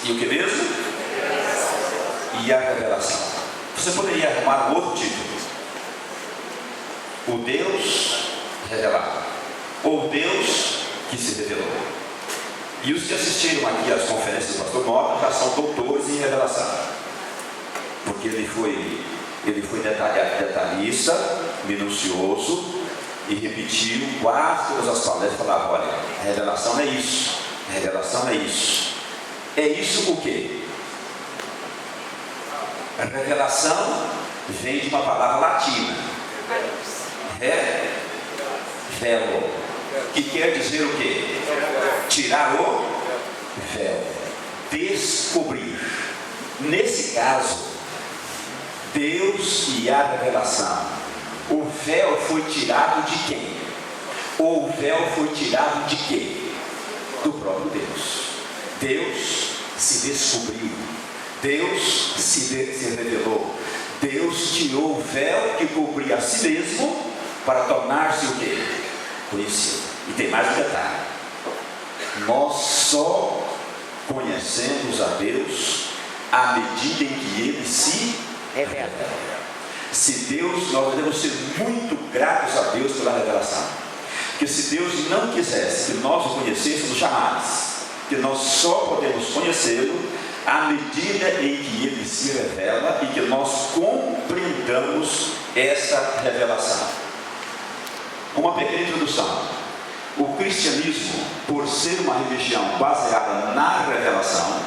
E o que mesmo? E a revelação. Você poderia arrumar um outro título: o Deus revelado, ou Deus que se revelou. E os que assistiram aqui às conferências do pastor Mota já são doutores em revelação, porque ele foi detalhista, minucioso, e repetiu quase todas as palestras. Falava: olha, revelação é isso, revelação é isso. É isso o quê? A revelação vem de uma palavra latina, velo, que quer dizer o quê? Tirar o véu, descobrir. Nesse caso, Deus e a revelação, o véu foi tirado de quem? O véu foi tirado de quem? Do próprio Deus. Deus se descobriu, Deus se revelou, Deus tirou o véu que cobria a si mesmo para tornar-se o quê? Conhecido. E tem mais um detalhe: nós só conhecemos a Deus à medida em que Ele se revela. Se Deus, nós devemos ser muito gratos a Deus pela revelação, porque se Deus não quisesse que nós o conhecêssemos, jamais, que nós só podemos conhecê-lo à medida em que Ele se revela e que nós compreendamos essa revelação. Uma pequena introdução: o cristianismo, por ser uma religião baseada na revelação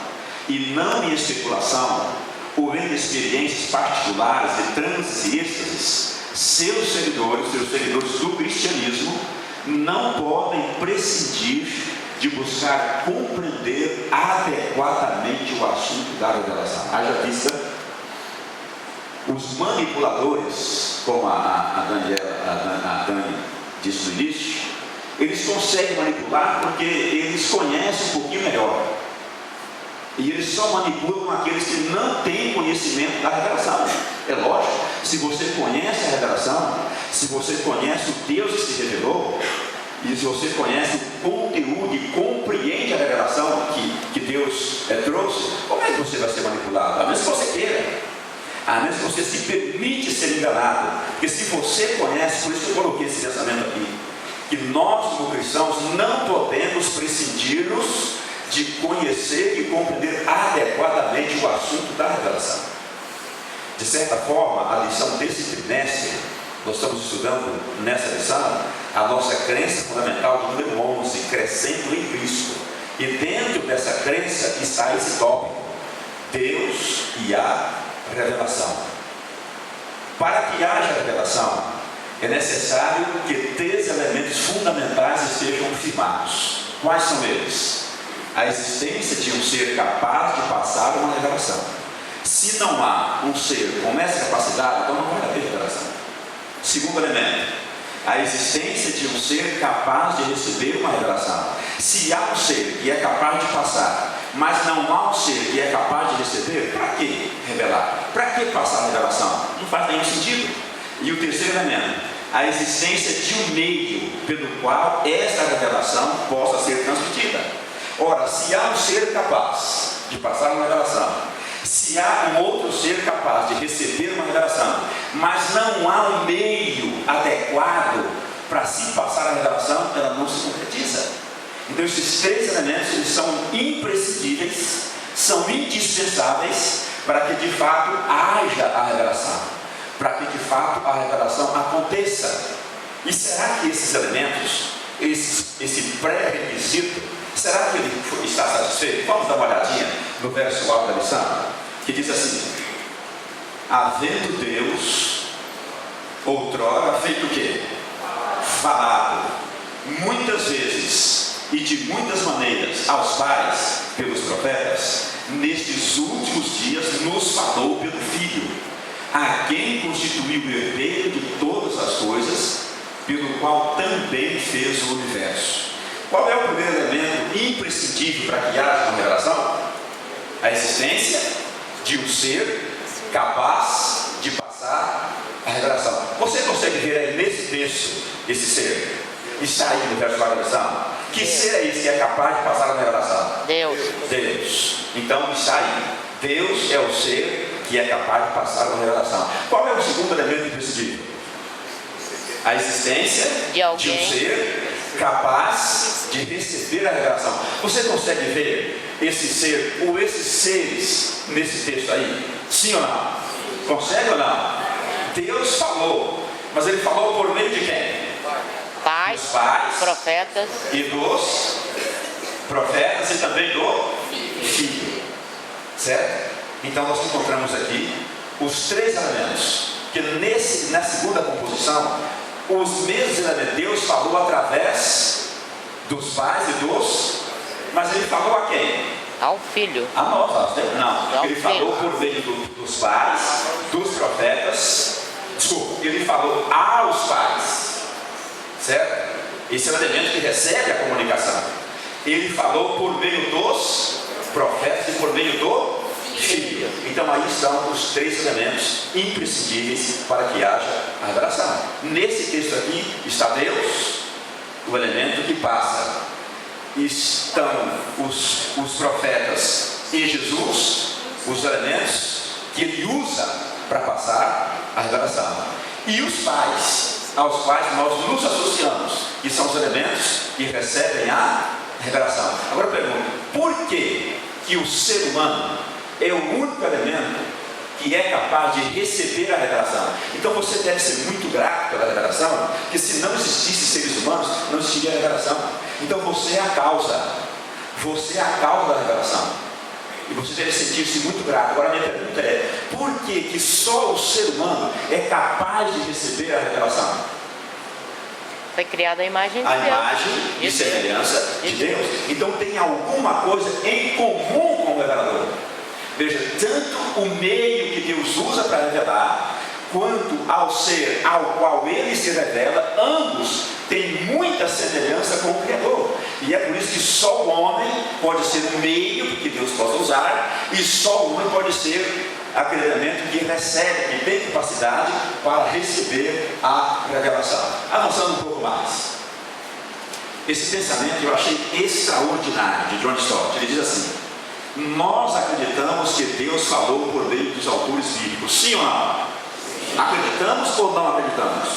e não em especulação ou em experiências particulares de transes e êxtases, seus seguidores do cristianismo não podem prescindir de buscar compreender adequadamente o assunto da revelação. Haja vista, os manipuladores, como a Dani disse no início, eles conseguem manipular porque eles conhecem um pouquinho melhor. E eles só manipulam aqueles que não têm conhecimento da revelação. É lógico, se você conhece a revelação, se você conhece o Deus que se revelou, e se você conhece o conteúdo e compreende a revelação que Deus trouxe, como é que você vai ser manipulado? A menos que você queira, a menos que você se permite ser enganado. Porque se você conhece, por isso que eu coloquei esse pensamento aqui, que nós como cristãos não podemos prescindir-nos de conhecer e compreender adequadamente o assunto da revelação. De certa forma, a lição desse trimestre, nós estamos estudando nessa lição a nossa crença fundamental do número 11, crescendo em Cristo. E dentro dessa crença está esse tópico: Deus e a revelação. Para que haja revelação, é necessário que 3 elementos fundamentais estejam firmados. Quais são eles? A existência de um ser capaz de passar uma revelação. Se não há um ser com essa capacidade, então não vai haver revelação. Segundo elemento: a existência de um ser capaz de receber uma revelação. Se há um ser que é capaz de passar, mas não há um ser que é capaz de receber, para que revelar? Para que passar a revelação? Não faz nenhum sentido. E o terceiro elemento: a existência de um meio pelo qual essa revelação possa ser transmitida. Ora, se há um ser capaz de passar uma revelação, se há um outro ser capaz de receber uma revelação, mas não há um meio adequado para se passar a revelação, ela não se concretiza. Então esses 3 elementos, eles são imprescindíveis, são indispensáveis para que de fato haja a revelação, para que de fato a revelação aconteça. E será que esses elementos, esse pré-requisito, será que ele está satisfeito? Vamos dar uma olhadinha no verso alto da lição, que diz assim: havendo Deus outrora feito o quê? Falado muitas vezes e de muitas maneiras aos pais pelos profetas, nestes últimos dias nos falou pelo Filho, a quem constituiu o herdeiro de todas as coisas, pelo qual também fez o universo. Qual é o primeiro elemento imprescindível para que haja uma revelação? A existência de um ser capaz de passar a revelação. Você consegue ver aí nesse texto esse ser? Está aí no verso da revelação. Que ser é esse que é capaz de passar uma revelação? Deus. Deus. Então está aí. Deus é o ser que é capaz de passar uma revelação. Qual é o segundo elemento imprescindível? A existência De alguém. um ser capaz de receber a revelação. Você consegue ver esse ser ou esses seres nesse texto aí? Sim ou não? Consegue ou não? Deus falou, mas ele falou por meio de quem? Pais, Dos pais profetas, e dos profetas e também do Filho. Certo? Então nós encontramos aqui os três elementos que na segunda composição, os mesmos elementos. Deus falou através dos pais e dos, mas ele falou a quem? ao Filho. A nós, não. Ele Filho. falou por meio dos pais, dos profetas. Desculpa, ele falou aos pais. Certo? Esse é o elemento que recebe a comunicação. Ele falou por meio dos profetas e por meio do Filho. Então aí estão os três elementos imprescindíveis para que haja a revelação. Nesse texto aqui está Deus, o elemento que passa. Estão os profetas e Jesus, os elementos que ele usa para passar a revelação. E os pais, aos quais nós nos associamos, que são os elementos que recebem a revelação. Agora eu pergunto, por que o ser humano é o único elemento que é capaz de receber a revelação? Então você deve ser muito grato pela revelação, porque se não existissem seres humanos, não existiria a revelação. Então você é a causa. Você é a causa da revelação. E você deve sentir-se muito grato. Agora a minha pergunta é, por que só o ser humano é capaz de receber a revelação? Foi criada a imagem de A Deus. imagem e semelhança de Deus. Então tem alguma coisa em comum com o revelador. Veja, tanto o meio que Deus usa para revelar, quanto ao ser ao qual ele se revela, ambos têm muita semelhança com o Criador. E é por isso que só o homem pode ser um meio que Deus possa usar, e só o homem pode ser aquele elemento que recebe, que tem capacidade para receber a revelação. Avançando um pouco mais. Esse pensamento eu achei extraordinário de John Stott. Ele diz assim: nós acreditamos que Deus falou por meio dos autores bíblicos. Sim ou não? Acreditamos ou não acreditamos?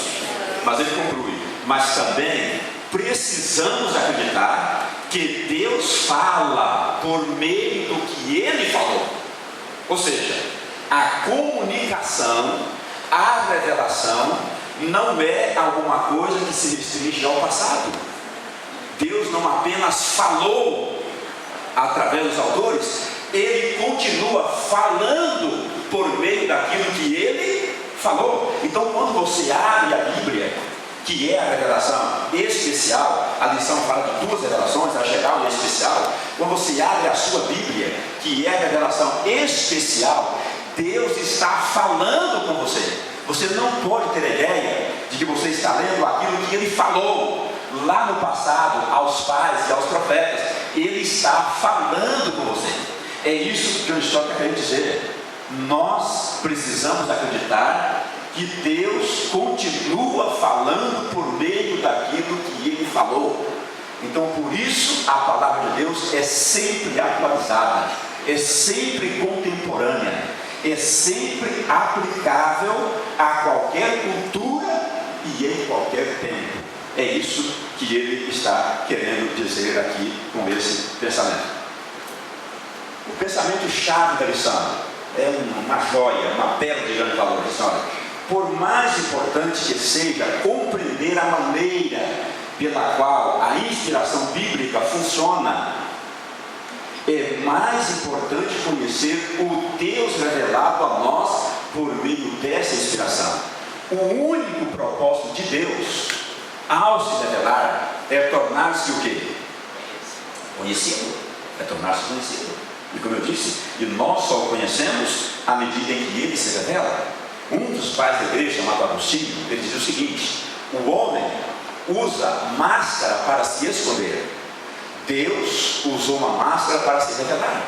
Mas ele conclui: mas também precisamos acreditar que Deus fala por meio do que ele falou. Ou seja, a comunicação, a revelação não é alguma coisa que se restringe ao passado. Deus não apenas falou através dos autores, ele continua falando por meio daquilo que ele falou. Então quando você abre a Bíblia, que é a revelação especial, a lição fala de duas revelações, a geral e a especial. Quando você abre a sua Bíblia, que é a revelação especial, Deus está falando com você. Você não pode ter ideia de que você está lendo aquilo que ele falou lá no passado aos pais e aos profetas. Ele está falando com você. É isso que o Stott está querendo dizer. Nós precisamos acreditar que Deus continua falando por meio daquilo que ele falou. Então por isso a palavra de Deus é sempre atualizada, é sempre contemporânea, é sempre aplicável a qualquer cultura e em qualquer tempo. É isso que ele está querendo dizer aqui com esse pensamento. O pensamento chave da lição é uma joia, uma pérola de grande valor. Olha, por mais importante que seja compreender a maneira pela qual a inspiração bíblica funciona, é mais importante conhecer o Deus revelado a nós por meio dessa inspiração. O único propósito de Deus ao se revelar é tornar-se o quê? Conhecido. É tornar-se conhecido. E como eu disse, e nós só o conhecemos à medida em que ele se revela. Um dos pais da igreja, chamado Agostinho, ele diz o seguinte: o homem usa máscara para se esconder. Deus usou uma máscara para se revelar.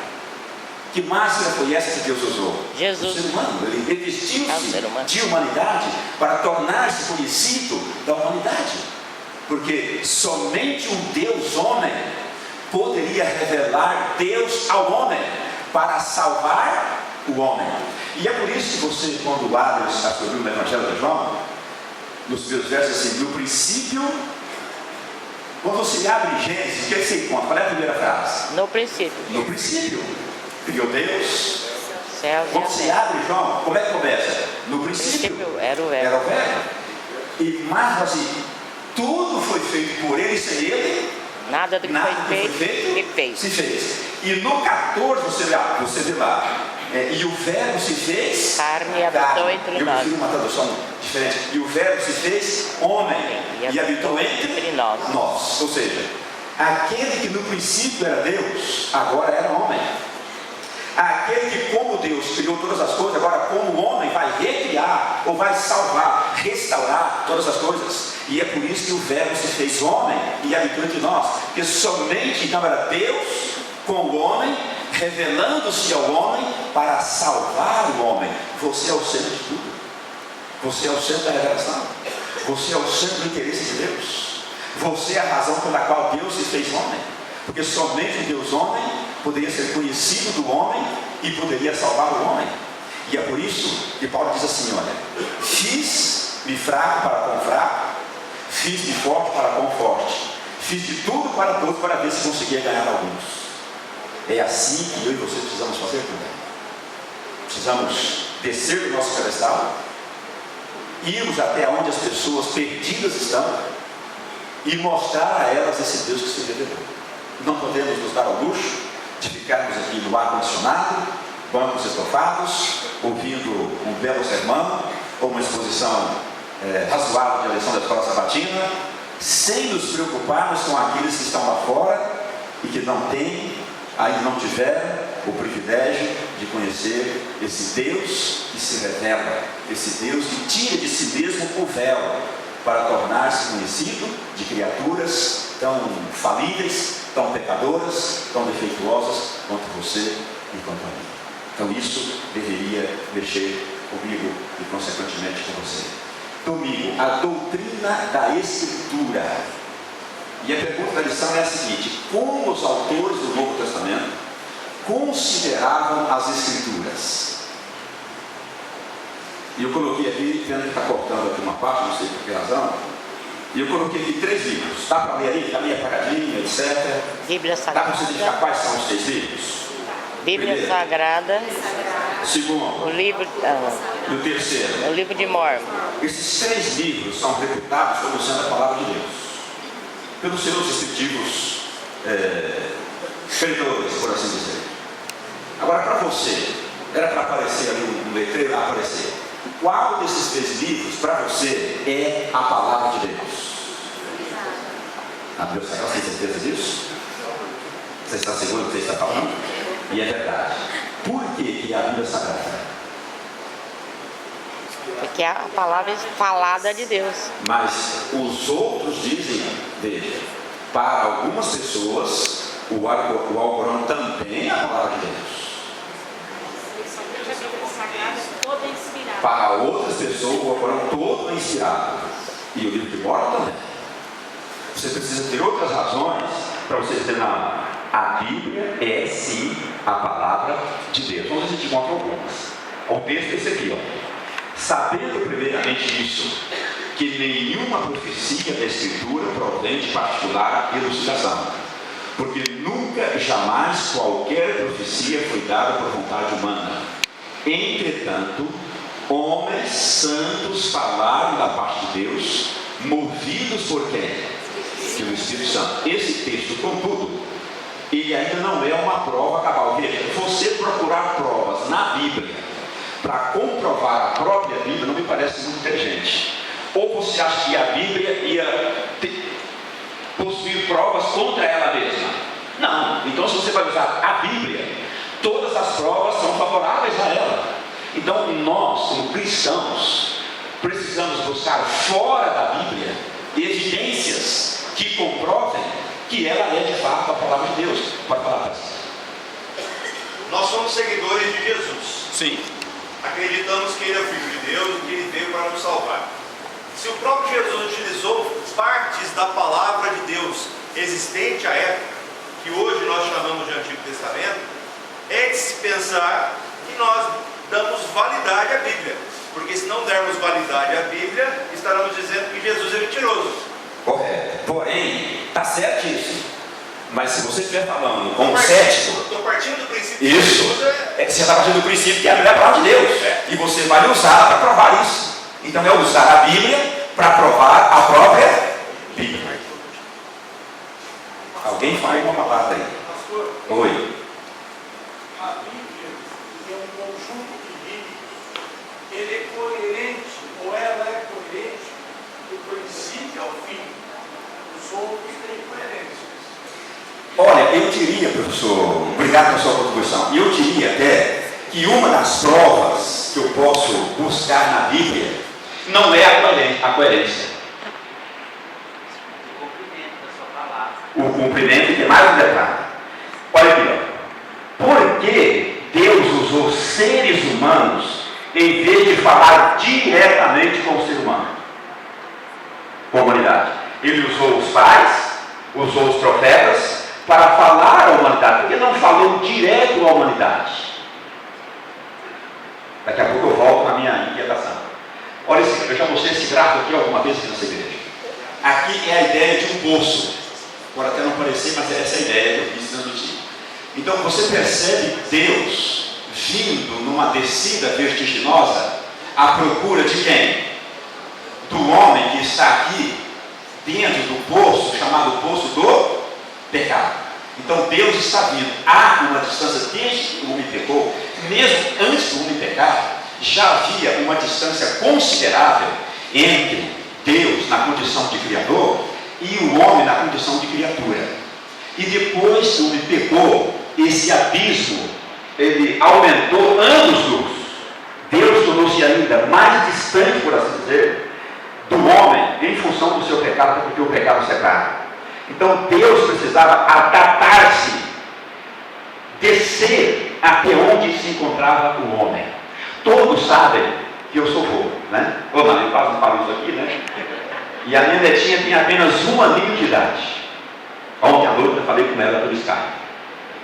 Que máscara foi essa que Deus usou? Jesus. O ser humano. Ele revestiu-se de humanidade para tornar-se conhecido da humanidade. Porque somente um Deus homem poderia revelar Deus ao homem para salvar o homem. E é por isso que você, quando abre a sua Bíblia no Evangelho de João, nos primeiros versos assim, no princípio, quando você abre Gênesis, o que você encontra? Qual é a primeira frase? No princípio. No princípio, criou Deus. Céus Quando você abre João, como é que começa? No princípio, era o era o verbo. Verbo. E mais assim, tudo foi feito por ele e sem ele, Nada do que nada foi que foi feito, feito se fez. se fez. E no 14 você vê lá, e o Verbo se fez Carne e habitou entre Eu nós. prefiro uma tradução diferente. E o Verbo se fez homem e habitou entre nós. Ou seja, aquele que no princípio era Deus, agora era homem. Aquele que, como Deus criou todas as coisas, agora como homem vai recriar, ou vai salvar, restaurar todas as coisas. E é por isso que o Verbo se fez homem e habitou entre nós. Porque somente então era Deus com o homem, revelando-se ao homem para salvar o homem. Você é o centro de tudo. Você é o centro da revelação. Você é o centro do interesse de Deus. Você é a razão pela qual Deus se fez homem. Porque somente o Deus homem poderia ser conhecido do homem e poderia salvar o homem. E é por isso que Paulo diz assim, olha, fiz-me fraco para com fraco, fiz-me forte para com forte, fiz de tudo para todos para ver se conseguia ganhar alguns. É assim que eu e você precisamos fazer também. Precisamos descer do nosso pedestal, irmos até onde as pessoas perdidas estão e mostrar a elas esse Deus que se revelou. Não podemos nos dar ao luxo de ficarmos aqui no ar-condicionado, bancos estofados, ouvindo um belo sermão ou uma exposição razoável de eleição da escola sabatina, sem nos preocuparmos com aqueles que estão lá fora e que não têm, ainda não tiveram o privilégio de conhecer esse Deus que se revela, esse Deus que tira de si mesmo o véu para tornar-se conhecido de criaturas tão falíveis, tão pecadoras, tão defeituosas quanto você e quanto a mim. Então isso deveria mexer comigo e consequentemente com você. Domingo, a doutrina da Escritura. E a pergunta da lição é a seguinte: como os autores do Novo Testamento consideravam as Escrituras? E eu coloquei aqui, vendo que está cortando aqui uma parte, não sei por que razão, e eu coloquei aqui 3 livros. Dá para ler aí? Está meio apagadinho, etc. Bíblia Dá Sagrada. para você identificar quais são os 3 livros? Bíblia Primeiro. Sagrada. Segundo. O livro, E o terceiro. o livro de Mormon. Esses 3 livros são reputados como sendo a palavra de Deus pelos seus respectivos escritores, por assim dizer. Agora, para você, era para aparecer ali um letreiro, lá aparecer. Qual desses 3 livros, para você, é a palavra de Deus? A Bíblia Sagrada, você tem certeza disso? Você está seguro do que você está falando? E é verdade. Por que é a Bíblia Sagrada? Porque é a palavra falada de Deus. Mas os outros dizem, veja, para algumas pessoas, o Alcorão também é a palavra de Deus. Para outras pessoas, o Alcorão todo é inspirado. E o livro de Mormon também. Você precisa ter outras razões para você dizer, não, a Bíblia é sim a palavra de Deus. Vamos ver se a gente encontra algumas. O texto é esse aqui, ó. Sabendo primeiramente isso, que nenhuma profecia da Escritura provém de particular elucidação, porque nunca, jamais qualquer profecia foi dada por vontade humana. Entretanto, homens santos falaram da parte de Deus, movidos por quem? Pelo Espírito Santo. Esse texto, contudo, ele ainda não é uma prova cabal. Veja, você procurar provas na Bíblia para comprovar a própria Bíblia não me parece muito inteligente. Ou você acha que a Bíblia ia possuir provas contra ela mesma? Não. Então, se você vai usar a Bíblia, todas as provas são favoráveis a ela. Então, nós, como cristãos, precisamos buscar fora da Bíblia evidências que comprovem que ela é de fato a palavra de Deus. Pode falar, pastor. Nós somos seguidores de Jesus. Sim. Acreditamos que Ele é o Filho de Deus e que Ele veio para nos salvar. Se o próprio Jesus utilizou partes da palavra de Deus existente à época, que hoje nós chamamos de Antigo Testamento, é de se pensar que nós damos validade à Bíblia. Porque se não dermos validade à Bíblia, estaremos dizendo que Jesus é mentiroso. Correto. Porém, está certo isso. Mas se você estiver falando com o cético, estou partindo do princípio isso, que Jesus é que você está partindo do princípio que a Bíblia é a palavra de Deus. E você vai usá-la para provar isso. Então é usar a Bíblia para provar a própria Bíblia. Alguém fala uma palavra aí. Oi. A Bíblia é um conjunto de livros. Ele é coerente, ou ela é coerente, do princípio ao fim. Os outros têm coerências. Olha, eu diria, professor, obrigado pela sua contribuição, eu diria até que uma das provas que eu posso buscar na Bíblia não é a coerência. O cumprimento e tem mais um detalhe. Olha aqui, ó. Por que Deus usou seres humanos em vez de falar diretamente com o ser humano? Com a humanidade. Ele usou os pais, usou os profetas para falar à humanidade. Por que não falou direto à humanidade? Daqui a pouco eu volto na minha inquietação. Olha, eu já mostrei esse gráfico aqui alguma vez aqui nessa igreja. Aqui é a ideia de um poço. Pode até não parecer, mas é essa a ideia que eu quis transmitir. Então você percebe Deus vindo numa descida vertiginosa à procura de quem? Do homem que está aqui dentro do poço, chamado poço do pecado. Então Deus está vindo. Há uma distância desde que o homem pecou, mesmo antes do homem pecar, já havia uma distância considerável entre Deus na condição de Criador e o homem na condição de criatura. E depois que o homem pecou, esse abismo ele aumentou anos-luz. Deus tornou-se ainda mais distante, por assim dizer, do homem em função do seu pecado, porque o pecado separa. Então Deus precisava adaptar-se, descer até onde se encontrava o homem. Todos sabem que eu sou vô, né? Ô, mano, eu quase não falo isso aqui, né? E a minha netinha tem apenas 1 aninho de idade. Ontem à noite eu falei com ela pelo Skype.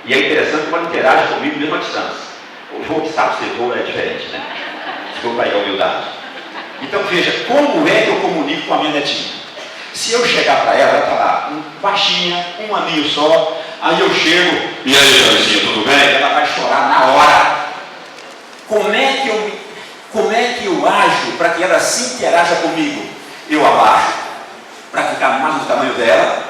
E é interessante como ela interage comigo mesmo à distância. O vô que sabe ser vô é diferente, né? Desculpa aí a humildade. Então veja, como é que eu comunico com a minha netinha? Se eu chegar para ela está lá, baixinha, 1 aninho só, aí eu chego, e aí, Danicinha, tudo bem? Ela vai chorar na hora. Como é que eu ajo para que ela se interaja comigo? Eu abaixo, para ficar mais do tamanho dela,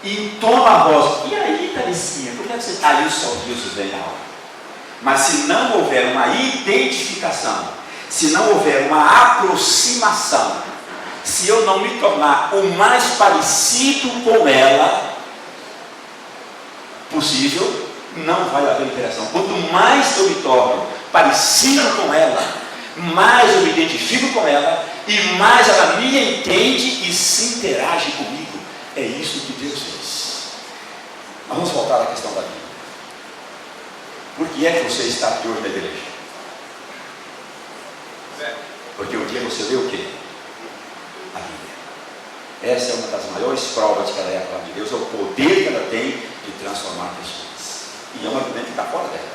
e tomo a voz. E aí, Danicinha, como é que você está? Aí os sorrisos vêm na hora. Mas se não houver uma identificação, se não houver uma aproximação, se eu não me tornar o mais parecido com ela possível, não vai haver interação. Quanto mais eu me torno parecido com ela, mais eu me identifico com ela e mais ela me entende e se interage comigo. É isso que Deus fez. Mas vamos voltar à questão da Bíblia. Por que é que você está aqui hoje na igreja? Porque um dia você leu o quê? A Bíblia. Essa é uma das maiores provas de que ela é a palavra de Deus, é o poder que ela tem de transformar pessoas. E é um argumento que está fora dela.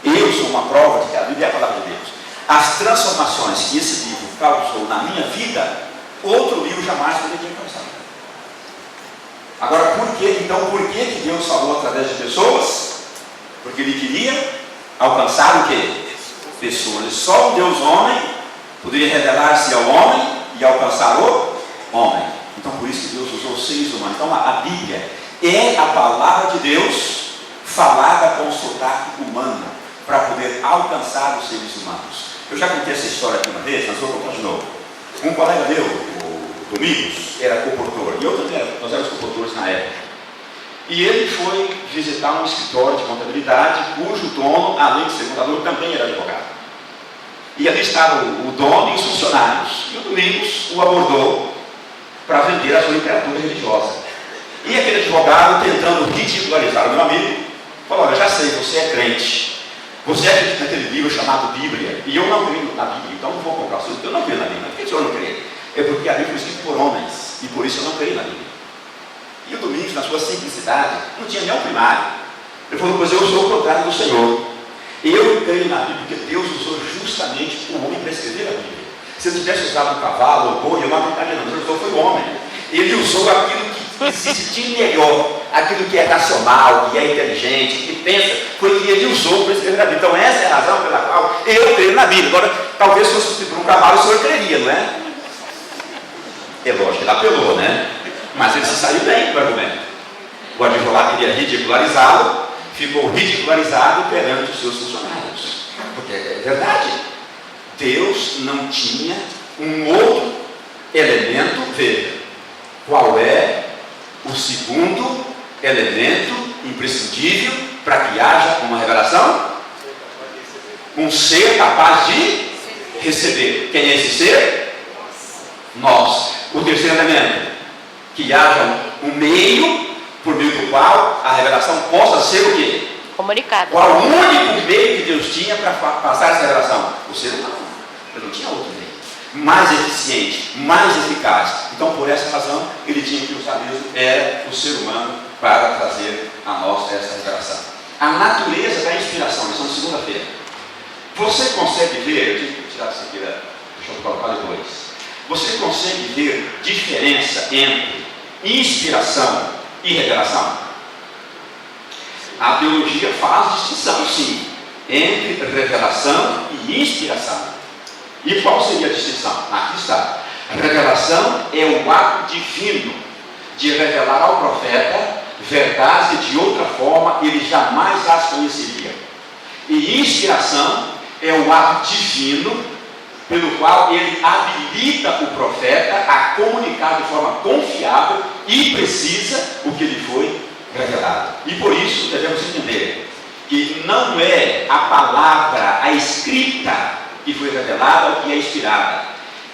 Eu sou uma prova de que a Bíblia é a palavra de Deus. As transformações que esse livro causou na minha vida, outro livro jamais poderia causar. Agora, por que Deus falou através de pessoas? Porque Ele queria alcançar o quê? Pessoas. Só um Deus homem poderia revelar-se ao homem e alcançar o homem. Então, por isso que Deus usou seres humanos. Então, a Bíblia é a palavra de Deus falada com sotaque humano para poder alcançar os seres humanos. Eu já contei essa história aqui uma vez, mas vou contar de novo. Um colega meu, o Domingos, era comportor, e eu também, nós éramos comportores na época. E ele foi visitar um escritório de contabilidade, cujo dono, além de ser contador, também era advogado. E ali estava o dono e os funcionários. E o Domingos o abordou para vender a sua literatura religiosa. E aquele advogado, tentando ridicularizar o meu amigo, falou: olha, já sei, você é crente. Você acredita naquele livro chamado Bíblia. E eu não creio na Bíblia, então não vou comprar o seu. Eu não creio na Bíblia. Por que o senhor não crê? é porque a Bíblia foi escrita por homens, e por isso eu não creio na Bíblia. E o Domingos, na sua simplicidade, não tinha nem um primário. Ele falou, pois eu sou o contrário do Senhor. Eu creio na Bíblia porque Deus usou justamente o homem para escrever a Bíblia. Se ele tivesse usado um cavalo ou boi, eu não acreditaria não, mas ele usou foi o homem. Ele usou aquilo que existe de melhor, aquilo que é racional, que é inteligente, que pensa, foi o que ele usou para escrever a Bíblia. Então essa é a razão pela qual eu creio na Bíblia. Agora, talvez fosse por um cavalo, o senhor creria, não é? É lógico, ele apelou, né? Mas ele se saiu bem do argumento. O advogado queria ridicularizá-lo, ficou ridicularizado perante os seus funcionários. Porque é verdade, Deus não tinha um outro elemento. Veja, qual é o segundo elemento imprescindível para que haja uma revelação? Um ser capaz de receber. Quem é esse ser? Nós. O terceiro elemento, que haja um meio por meio do qual a revelação possa ser o quê? Comunicado. Qual o único meio que Deus tinha para passar essa revelação? O ser humano. Ele não tinha outro meio mais eficiente, mais eficaz. Então, por essa razão, ele tinha que usar mesmo o ser humano para trazer a nós essa revelação. A natureza da inspiração, lição de segunda-feira. Você consegue ver, eu tive que tirar isso aqui, deixa eu colocar depois. Você consegue ver diferença entre inspiração e revelação? A teologia faz distinção, sim, entre revelação e inspiração. E qual seria a distinção? Aqui está. A revelação é o ato divino de revelar ao profeta verdades que de outra forma ele jamais as conheceria. E inspiração é o ato divino pelo qual ele habilita o profeta a comunicar de forma confiável e precisa o que lhe foi revelado. E por isso devemos entender que não é a palavra, a escrita que foi revelada ou que é inspirada.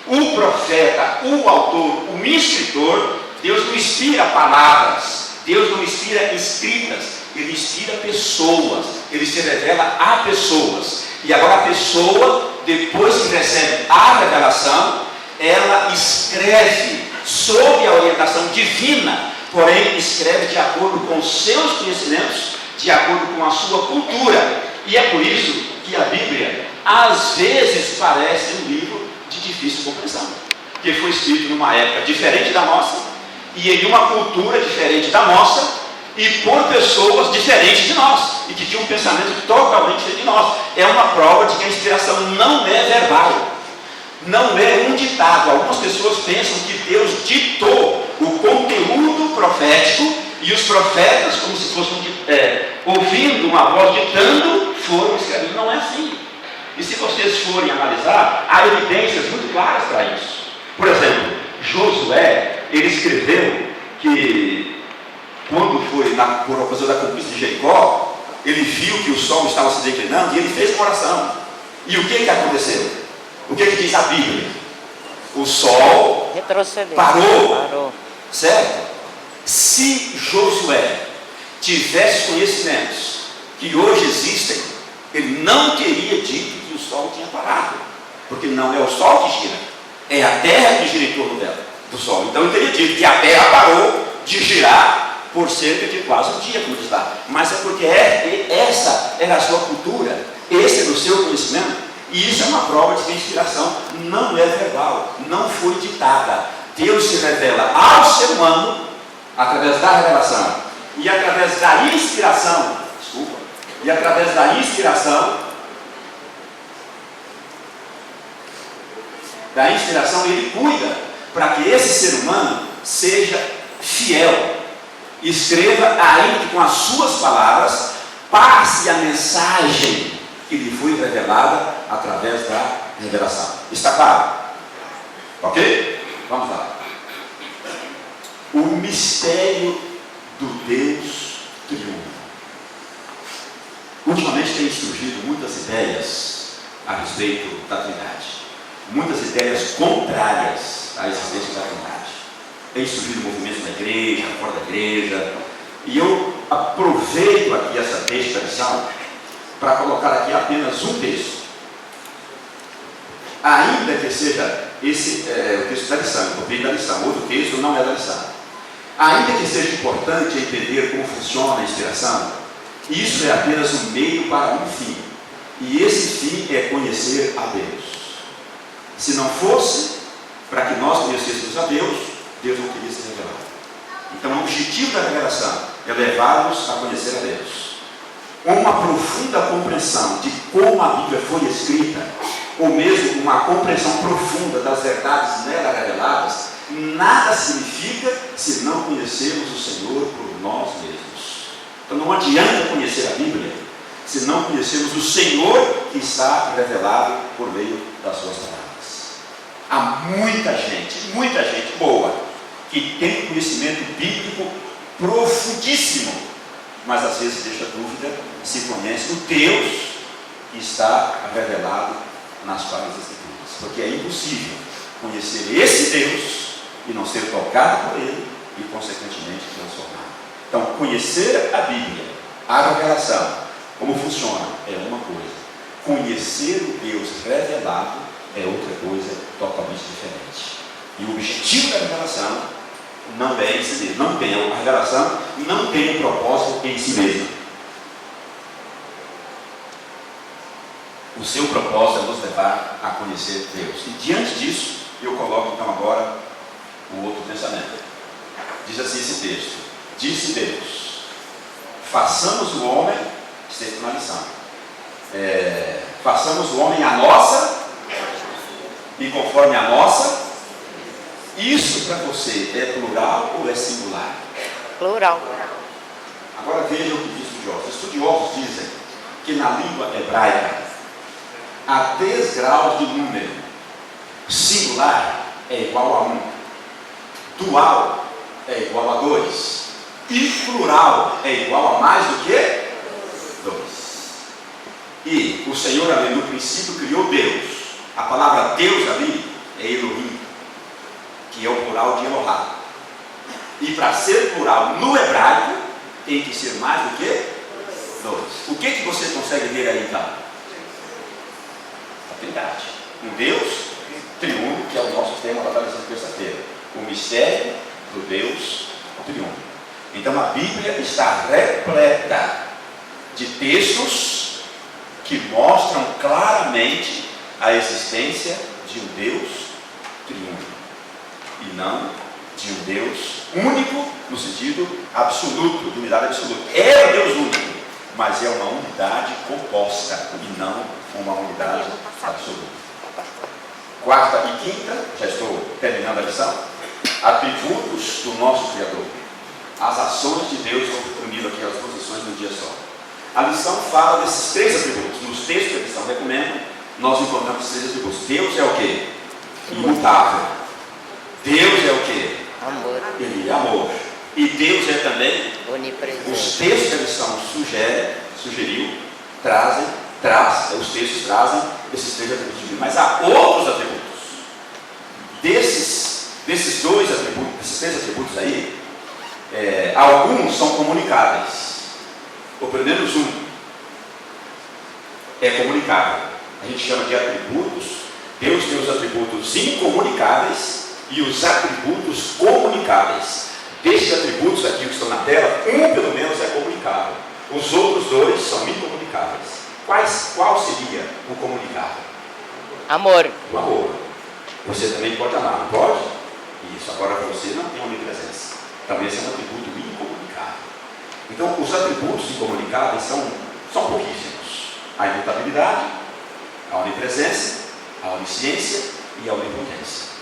O profeta, o autor, o escritor, Deus não inspira palavras, Deus não inspira escritas, Ele inspira pessoas, Ele se revela a pessoas. E agora a pessoa, depois que recebe a revelação, ela escreve sob a orientação divina, porém escreve de acordo com os seus conhecimentos, de acordo com a sua cultura. E é por isso que a Bíblia às vezes parece um livro de difícil compreensão, porque foi escrito numa época diferente da nossa, e em uma cultura diferente da nossa, e por pessoas diferentes de nós, e que tinham um pensamento totalmente diferente de nós. É uma prova de que a inspiração não é verbal, não é um ditado. Algumas pessoas pensam que Deus ditou o conteúdo profético, e os profetas, como se fossem ouvindo uma voz ditando, foram escrevendo. Não é assim. E se vocês forem analisar, há evidências muito claras para isso. Por exemplo, Josué, ele escreveu que quando foi por ocasião da conquista de Jericó, ele viu que o sol estava se declinando e ele fez uma oração. E o que aconteceu? O que diz a Bíblia? O sol Retrocedeu. Parou. Certo? Se Josué tivesse conhecimentos que hoje existem, ele não teria dito que o sol tinha parado, porque não é o sol que gira, é a terra que gira em torno do sol. Então ele teria dito que a terra parou de girar por cerca de quase um dia, como diz lá. Mas é porque essa era a sua cultura, esse era o seu conhecimento, e isso é uma prova de que a inspiração não é verbal, não foi ditada. Deus se revela ao ser humano através da revelação, e através da inspiração, e através da inspiração ele cuida para que esse ser humano seja fiel, escreva ainda que com as suas palavras passe a mensagem que lhe foi revelada através da revelação. Está claro? Ok? Vamos lá. O mistério do Deus triunfa. Ultimamente tem surgido muitas ideias a respeito da Trindade, muitas ideias contrárias à existência da Trindade. Tem surgido movimentos na igreja, fora da igreja, e eu aproveito aqui essa deixa da lição para colocar aqui apenas um texto. Ainda que seja esse é o texto da lição, eu copiei da lição, outro texto não é da lição. Ainda que seja importante entender como funciona a inspiração, isso é apenas um meio para um fim. E esse fim é conhecer a Deus. Se não fosse para que nós conhecêssemos a Deus, Deus não queria se revelar. Então o objetivo da revelação é levar-nos a conhecer a Deus. Uma profunda compreensão de como a Bíblia foi escrita, ou mesmo uma compreensão profunda das verdades nela reveladas, nada significa se não conhecermos o Senhor por nós mesmos. Então não adianta conhecer a Bíblia se não conhecermos o Senhor que está revelado por meio das suas palavras. Há muita gente boa, que tem conhecimento bíblico profundíssimo, mas às vezes deixa dúvida se conhece o Deus que está revelado nas Sagradas Escrituras. Porque é impossível conhecer esse Deus e não ser tocado por ele e, consequentemente, transformado. Então, conhecer a Bíblia, a revelação, como funciona, é uma coisa. Conhecer o Deus revelado é outra coisa totalmente diferente. E o objetivo da revelação não é em si mesmo. A revelação não tem um propósito em si mesma. O seu propósito é nos levar a conhecer Deus. E diante disso, eu coloco então agora o outro pensamento. Diz assim esse texto: disse Deus, façamos o homem, isso é uma lição, façamos o homem a nossa e conforme a nossa. Isso para você é plural ou é singular? Plural. Agora veja o que diz o estudiosos. Estudiosos dizem que na língua hebraica há 3 graus de número. Singular é igual a 1, dual é igual a 2 e plural é igual a mais do que 2. E o Senhor ali no princípio criou Deus. A palavra Deus ali é Elohim, que é o plural de Elohá. E para ser plural no hebraico tem que ser mais do que 2. O que você consegue ver aí então? A Trindade. Um Deus triuno, que é o nosso tema da lição de terça-feira. O mistério do Deus triuno. Então a Bíblia está repleta de textos que mostram claramente a existência de um Deus triuno. E não de um Deus único no sentido absoluto, de unidade absoluta. É um Deus único, mas é uma unidade composta e não uma unidade absoluta. Quarta e quinta, já estou terminando a lição, atributos do nosso Criador. As ações de Deus estão unidas aqui às posições no dia só. A lição fala desses 3 atributos. Nos textos que a lição recomenda, nós encontramos 3 atributos. Deus é o quê? Imutável. Deus é o quê? Amor. Ele é amor. E Deus é também Onipresente. Os textos que a lição sugeriu, os textos trazem esses 3 atributos de Deus. Mas há outros atributos. Desses 2 atributos, desses 3 atributos aí, alguns são comunicáveis. Ou pelo menos um é comunicável. A gente chama de atributos. Deus tem os atributos incomunicáveis e os atributos comunicáveis. Desses atributos aqui que estão na tela, um pelo menos é comunicável. Os outros 2 são incomunicáveis. Qual seria o comunicável? Amor. O amor. Você também pode amar, não pode? Isso, agora você não tem onipresença. Também esse é um atributo incomunicável. Então, os atributos incomunicáveis são pouquíssimos. A imutabilidade, a onipresença, a onisciência e a onipotência.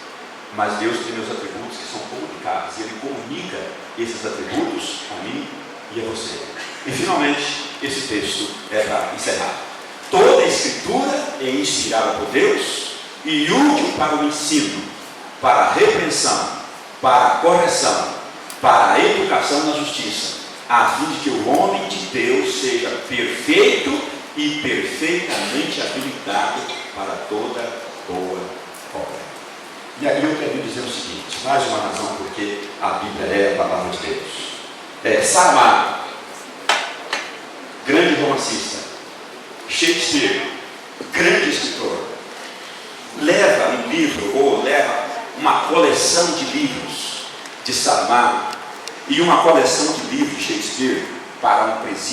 Mas Deus tem os atributos que são comunicáveis. Ele comunica esses atributos a mim e a você. E finalmente, esse texto é para encerrar. Toda a Escritura é inspirada por Deus e útil para o ensino, para a repreensão, para a correção, para a educação na justiça, a fim de que o homem de Deus seja perfeito e perfeitamente habilitado para toda boa obra. E aí eu quero dizer o seguinte, mais uma razão porque a Bíblia é a palavra de Deus. Saramago, grande romancista, Shakespeare, grande escritor, leva em livro ou leva uma coleção de livros de Saramago e uma coleção de livros de Shakespeare para um presídio